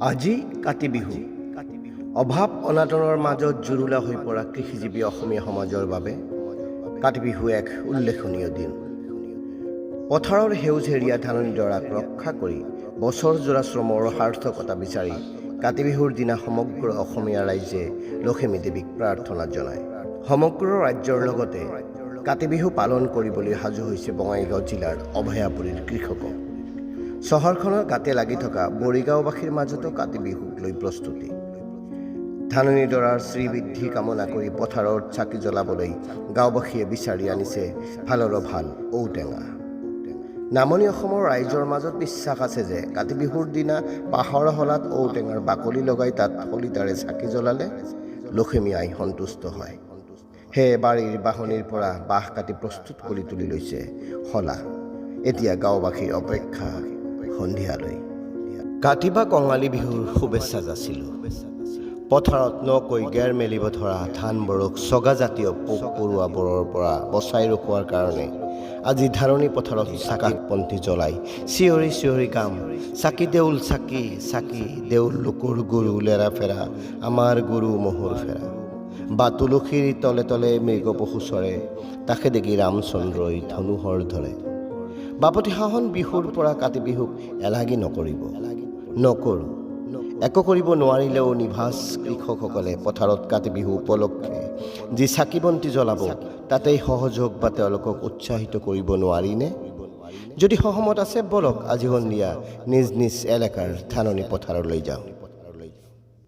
আজি কাতি বিহু অভাৱ অনাটনৰ মাজত জুৰুলা হৈ পৰা কৃষিজীৱী অসমীয়া সমাজৰ বাবে কাতি বিহু এক উল্লেখনীয় দিন। পথাৰৰ সেউজেৰীয়া ধাননিডৰাক ৰক্ষা কৰি বছৰজোৰা শ্ৰমৰ সাৰ্থকতা বিচাৰি কাতি বিহুৰ দিনা সমগ্ৰ অসমীয়া ৰাইজে লখিমী দেৱীক প্ৰাৰ্থনা জনায়। সমগ্ৰ ৰাজ্যৰ লগতে কাতি বিহু পালন কৰিবলৈ সাজু হৈছে বঙাইগাঁও জিলাৰ অভয়াপুৰীৰ কৃষক। চহৰখনৰ গাতে লাগি থকা বৰিগাঁওবাসীৰ মাজতো কাতি বিহুক লৈ প্ৰস্তুতি। ধাননিডৰাৰ শ্ৰীবৃদ্ধি কামনা কৰি পথাৰত চাকি জ্বলাবলৈ গাঁওবাসীয়ে বিচাৰি আনিছে ভালৰ ভাল ঔটেঙা। নামনি অসমৰ ৰাইজৰ মাজত বিশ্বাস আছে যে কাতি বিহুৰ দিনা বাঁহৰ শলাত ঔটেঙাৰ বাকলি লগাই তাত শলিতাৰে চাকি জ্বলালে লখিমী আই সন্তুষ্ট হয়। সেয়ে বাৰীৰ বাহনিৰ পৰা বাঁহ কাটি প্ৰস্তুত কৰি তুলি লৈছে শলা। এতিয়া গাঁওবাসীৰ অপেক্ষা সন্ধিয়ালৈ। কাতি বা কঙালী বিহুৰ শুভেচ্ছা যাচিলোঁ। পথাৰত নকৈ গেৰ মেলিব ধৰা ধানবোৰক ছগাজাতীয় পোক পৰুৱাবোৰৰ পৰা বচাই ৰখোৱাৰ কাৰণে আজি ধাননি পথাৰত চাকিপন্থী জ্বলাই চিঞৰি চিঞৰি কাম চাকি দেউল চাকি চাকি দেউল লোকৰ গৰু লেৰা ফেৰা আমাৰ গৰু মহৰ ফেৰা। বা তুলসীৰ তলে তলে মৃগ পশু চৰে তাকে দেখি ৰামচন্দ্ৰই ধনুহৰ ধৰে। বাপতি সাহন বিহুৰ পৰা কাতি বিহুক এলাগি নকৰোঁ। একো কৰিব নোৱাৰিলেও নিভাজ কৃষকসকলে পথাৰত কাতি বিহু উপলক্ষে যি চাকি বন্তি জ্বলাব তাতেই সহযোগ বা তেওঁলোকক উৎসাহিত কৰিব নোৱাৰিনে? যদি সহমত আছে বলক আজি সন্ধিয়া নিজ নিজ এলেকাৰ ধাননি পথাৰলৈ যাওঁ।